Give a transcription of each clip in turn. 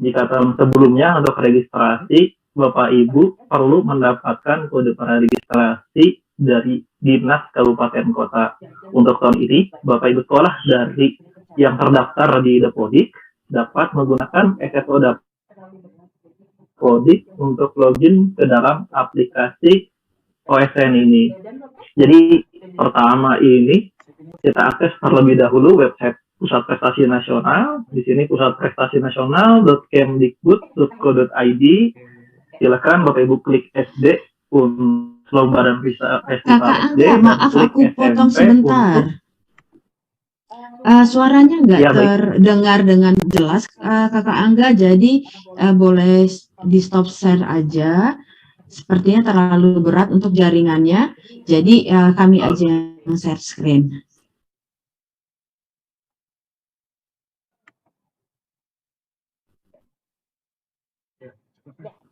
Jika tahun sebelumnya untuk registrasi, Bapak Ibu perlu mendapatkan kode praregistrasi dari Dinas Kabupaten Kota. Untuk tahun ini, Bapak Ibu sekolah dari yang terdaftar di Dapodik dapat menggunakan SSO Dapodik untuk login ke dalam aplikasi OSN ini. Jadi pertama ini kita akses terlebih dahulu website Pusat Prestasi Nasional. Di sini pusatprestasi.nasional.kemdikbud.go.id. Silakan Bapak Ibu klik SD untuk lomba dan festival Kakak SD. Angga, maaf aku potong sebentar. Suaranya nggak Ya, terdengar dengan jelas, Kakak Angga. Jadi boleh di stop share aja. Sepertinya terlalu berat untuk jaringannya. Jadi kami aja yang share screen.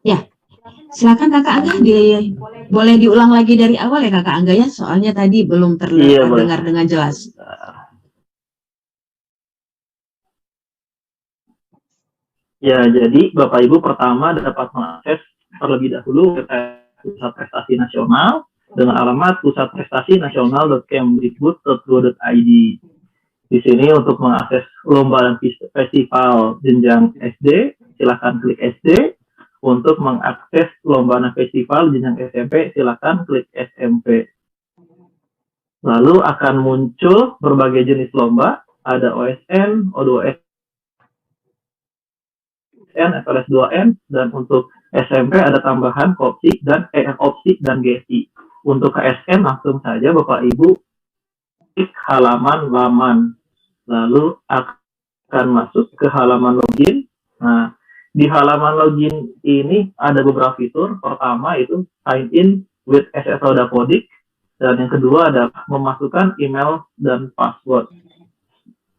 Ya, silakan Kakak Angga, boleh diulang lagi dari awal ya Kakak Angga ya, soalnya tadi belum terdengar dengan jelas. Ya, jadi Bapak Ibu pertama dapat mengakses terlebih dahulu Pusat Prestasi Nasional dengan alamat pusatprestasi-nasional.kemdikbud.go.id. Di sini untuk mengakses lomba dan festival jenjang SD, silakan klik SD. Untuk mengakses lomba dan festival jenjang SMP, silakan klik SMP. Lalu akan muncul berbagai jenis lomba, ada OSN, O2S, FLS2N, dan untuk SMP ada tambahan opsi dan opsi dan GSI. Untuk KSN langsung saja Bapak Ibu klik halaman laman, lalu akan masuk ke halaman login. Nah, di halaman login ini ada beberapa fitur. Pertama itu sign in with SSO Dapodik, dan yang kedua adalah memasukkan email dan password.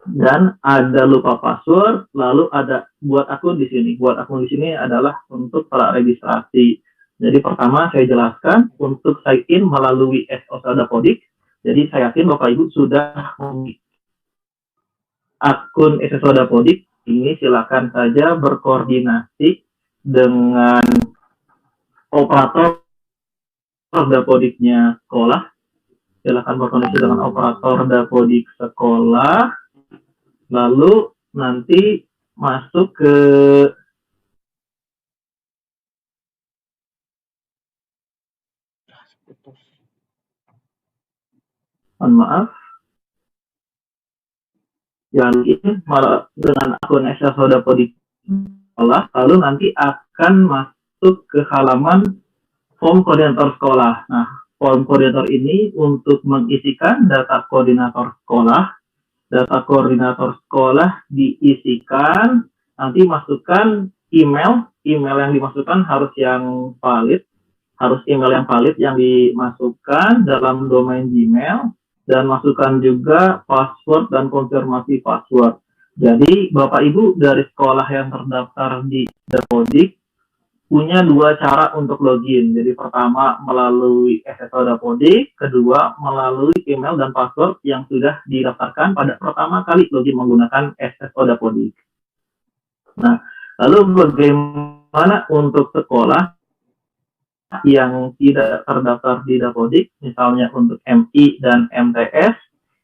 Dan ada lupa password, lalu ada buat akun di sini. Buat akun di sini adalah untuk praregistrasi. Jadi pertama saya jelaskan untuk sign in melalui SSO Dapodik. Jadi saya yakin Bapak Ibu sudah memiliki akun SSO Dapodik. Ini silakan saja berkoordinasi dengan operator Dapodiknya sekolah. Silakan berkoordinasi dengan operator Dapodik sekolah. Lalu nanti masuk ke maaf. Yang ini dengan akun SSO Dapodik sekolah, lalu nanti akan masuk ke halaman form koordinator sekolah. Nah, form koordinator ini untuk mengisikan data koordinator sekolah. Data koordinator sekolah diisikan, nanti masukkan email yang dimasukkan harus yang valid, harus email yang valid yang dimasukkan dalam domain Gmail, dan masukkan juga password dan konfirmasi password. Jadi Bapak Ibu dari sekolah yang terdaftar di Dapodik punya dua cara untuk login. Jadi pertama melalui SSO Dapodik, kedua melalui email dan password yang sudah didaftarkan pada pertama kali login menggunakan SSO Dapodik. Nah, lalu bagaimana untuk sekolah yang tidak terdaftar di Dapodik, misalnya untuk MI dan MTS,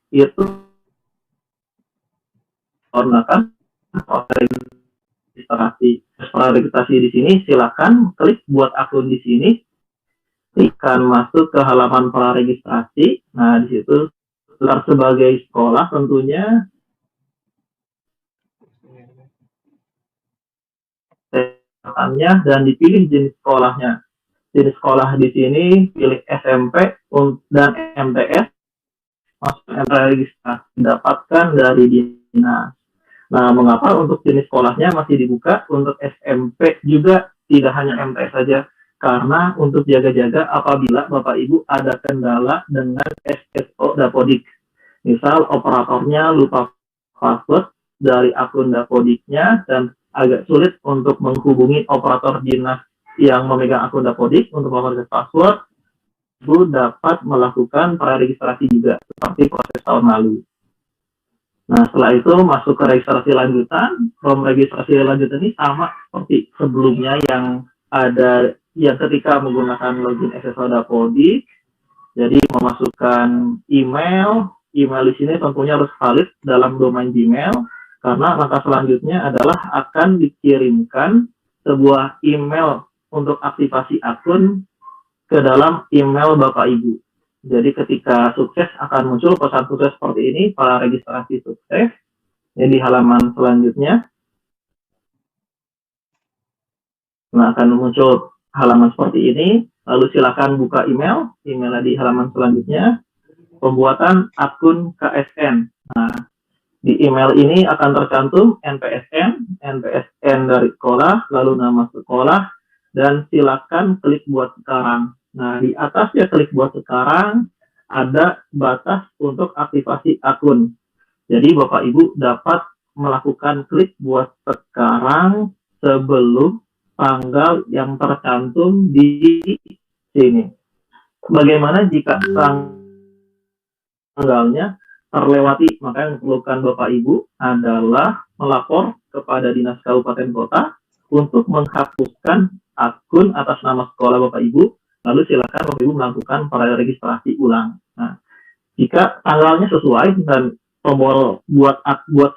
itu menggunakan registrasi di sini. Silakan klik buat akun di sini, klikkan masuk ke halaman praregistrasi. Nah, di situ sebagai sekolah tentunya dan dipilih jenis sekolahnya. Jenis sekolah di sini pilih SMP dan MTS, masuk registrasi dapatkan dari dinas. Nah, mengapa untuk jenis sekolahnya masih dibuka? Untuk SMP juga tidak hanya MTS saja, karena untuk jaga-jaga apabila Bapak Ibu ada kendala dengan SSO Dapodik. Misal operatornya lupa password dari akun Dapodiknya dan agak sulit untuk menghubungi operator dinas yang memegang akun Dapodik untuk mengakses password, Ibu dapat melakukan praregistrasi juga seperti proses tahun lalu. Nah, setelah itu masuk ke registrasi lanjutan. Form registrasi lanjutan ini sama seperti sebelumnya yang ada yang ketika menggunakan login SSO Dapodi. Jadi memasukkan email di sini tentunya harus valid dalam domain Gmail, karena langkah selanjutnya adalah akan dikirimkan sebuah email untuk aktivasi akun ke dalam email Bapak Ibu. Jadi ketika sukses akan muncul pesan sukses seperti ini, para registrasi sukses. Jadi halaman selanjutnya, nah akan muncul halaman seperti ini. Lalu silakan buka email di halaman selanjutnya, pembuatan akun KSN. Nah, di email ini akan tercantum NPSN dari sekolah, lalu nama sekolah, dan silakan klik buat sekarang. Nah, di atasnya klik buat sekarang, ada batas untuk aktivasi akun. Jadi Bapak Ibu dapat melakukan klik buat sekarang sebelum tanggal yang tercantum di sini. Bagaimana jika tanggalnya terlewati? Maka yang diperlukan Bapak Ibu adalah melapor kepada Dinas Kabupaten Kota untuk menghapuskan akun atas nama sekolah Bapak Ibu, lalu silakan Bapak Ibu melakukan registrasi ulang. Nah, jika tanggalnya sesuai dan tombol buat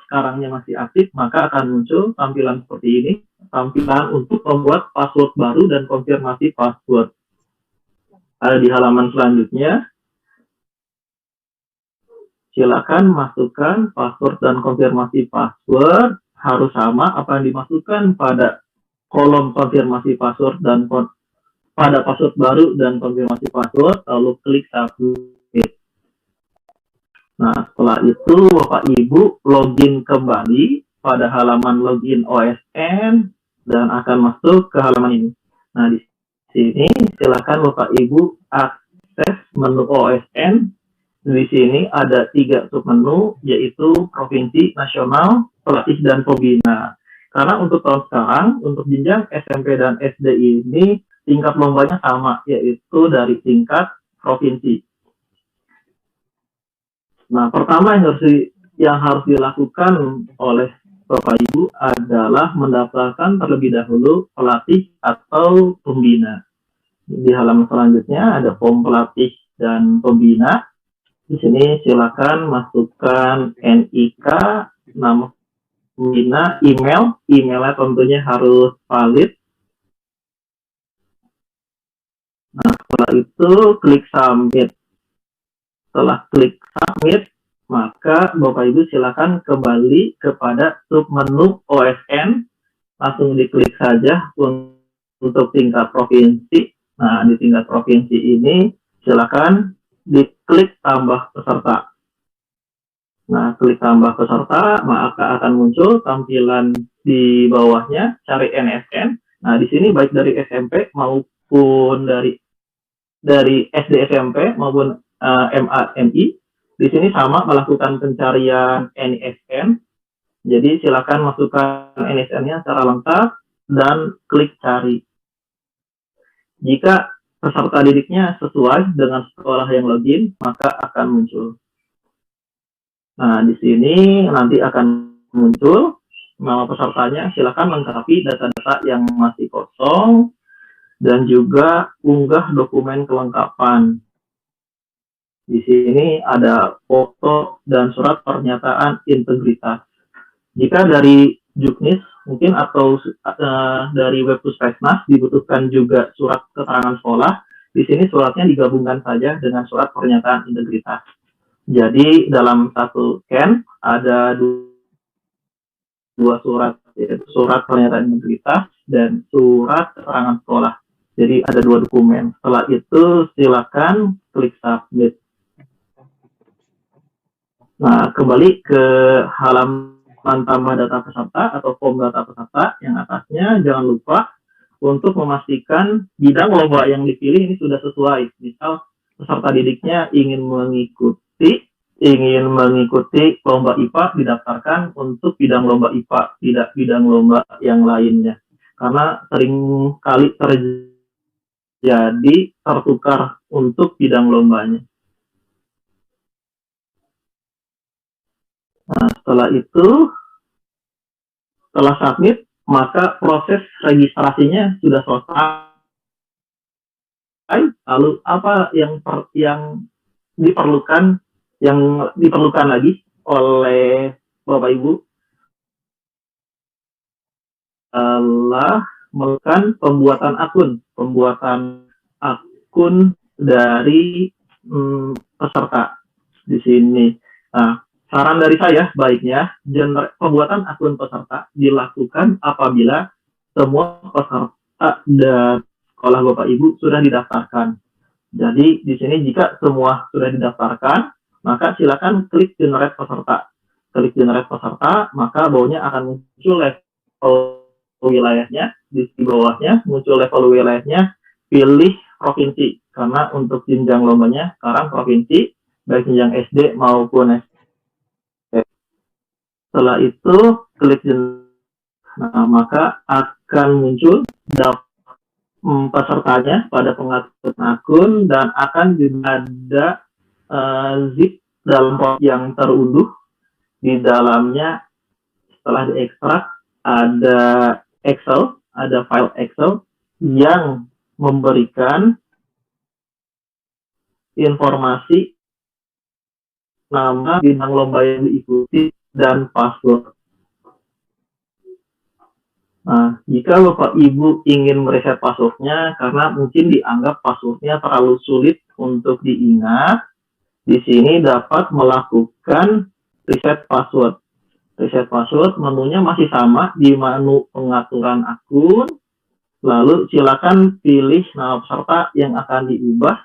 sekarangnya masih aktif, maka akan muncul tampilan seperti ini, tampilan untuk membuat password baru dan konfirmasi password. Ada di halaman selanjutnya, silakan masukkan password dan konfirmasi password harus sama apa yang dimasukkan pada kolom konfirmasi password dan pada password baru dan konfirmasi password, lalu klik submit. Nah, setelah itu Bapak Ibu login kembali pada halaman login OSN dan akan masuk ke halaman ini. Nah, di sini silakan Bapak Ibu akses menu OSN. Di sini ada 3 submenu, yaitu provinsi, nasional, pelatih, dan pembina. Karena untuk tahun sekarang, untuk jenjang SMP dan SD ini tingkat lombanya sama, yaitu dari tingkat provinsi. Nah, pertama yang harus dilakukan oleh Bapak Ibu adalah mendaftarkan terlebih dahulu pelatih atau pembina. Di halaman selanjutnya ada form pelatih dan pembina. Di sini silakan masukkan NIK, nama pembina, emailnya tentunya harus valid. Nah, setelah itu klik submit. Setelah klik submit, maka Bapak Ibu silakan kembali kepada submenu OSN, langsung diklik saja untuk tingkat provinsi. Nah, di tingkat provinsi ini silakan diklik tambah peserta. Nah, klik tambah peserta, maka akan muncul tampilan di bawahnya, cari NSN. Nah, di sini baik dari SMP maupun dari SD SMP maupun MI, di sini sama melakukan pencarian NSN. Jadi silakan masukkan NSN-nya secara lengkap dan klik cari. Jika peserta didiknya sesuai dengan sekolah yang login, maka akan muncul. Nah, di sini nanti akan muncul nama pesertanya. Silakan lengkapi data-data yang masih kosong dan juga unggah dokumen kelengkapan. Di sini ada foto dan surat pernyataan integritas. Jika dari Juknis mungkin atau dari web Puskesmas dibutuhkan juga surat keterangan sekolah, di sini suratnya digabungkan saja dengan surat pernyataan integritas. Jadi dalam satu scan ada dua surat, yaitu surat pernyataan integritas dan surat keterangan sekolah. Jadi ada 2 dokumen. Setelah itu silakan klik submit. Nah, kembali ke halaman tambah data peserta atau form data peserta yang atasnya, jangan lupa untuk memastikan bidang lomba yang dipilih ini sudah sesuai. Misal peserta didiknya ingin mengikuti lomba IPA, didaftarkan untuk bidang lomba IPA, tidak bidang lomba yang lainnya. Karena sering kali terjadi tertukar untuk bidang lombanya. Nah, setelah itu, setelah submit, maka proses registrasinya sudah selesai. Lalu apa yang diperlukan lagi oleh Bapak Ibu adalah melakukan pembuatan akun dari peserta di sini. Nah, saran dari saya baiknya pembuatan akun peserta dilakukan apabila semua peserta dan sekolah Bapak Ibu sudah didaftarkan. Jadi di sini jika semua sudah didaftarkan, maka silakan klik generate peserta. Klik generate peserta, maka bawahnya akan muncul level wilayahnya, di bawahnya muncul level wilayahnya, pilih provinsi. Karena untuk jenjang lombanya sekarang provinsi, baik jenjang SD maupun SMP. Setelah itu klik generate, nah, maka akan muncul pesertanya pada pengaturan akun dan akan juga ada zip dalam yang terunduh di dalamnya. Setelah diekstrak ada file Excel yang memberikan informasi nama bintang lomba yang diikuti dan password. Nah, jika Bapak Ibu ingin mereset passwordnya karena mungkin dianggap passwordnya terlalu sulit untuk diingat, di sini dapat melakukan reset password. Reset password menunya masih sama di menu pengaturan akun, lalu silakan pilih nama peserta yang akan diubah.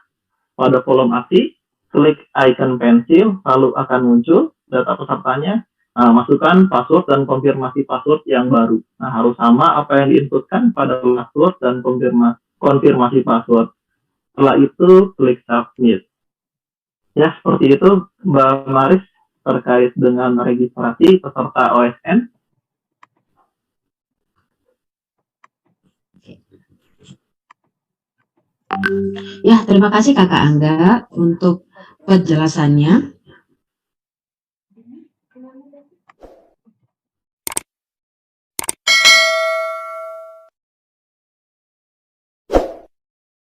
Pada kolom aksi, klik icon pensil, lalu akan muncul data pesertanya. Nah, masukkan password dan konfirmasi password yang baru. Nah, harus sama apa yang diinputkan pada password dan konfirmasi password. Setelah itu, klik submit. Ya, seperti itu, Mbak Maris, terkait dengan registrasi peserta OSN. Ya, terima kasih Kakak Angga untuk penjelasannya.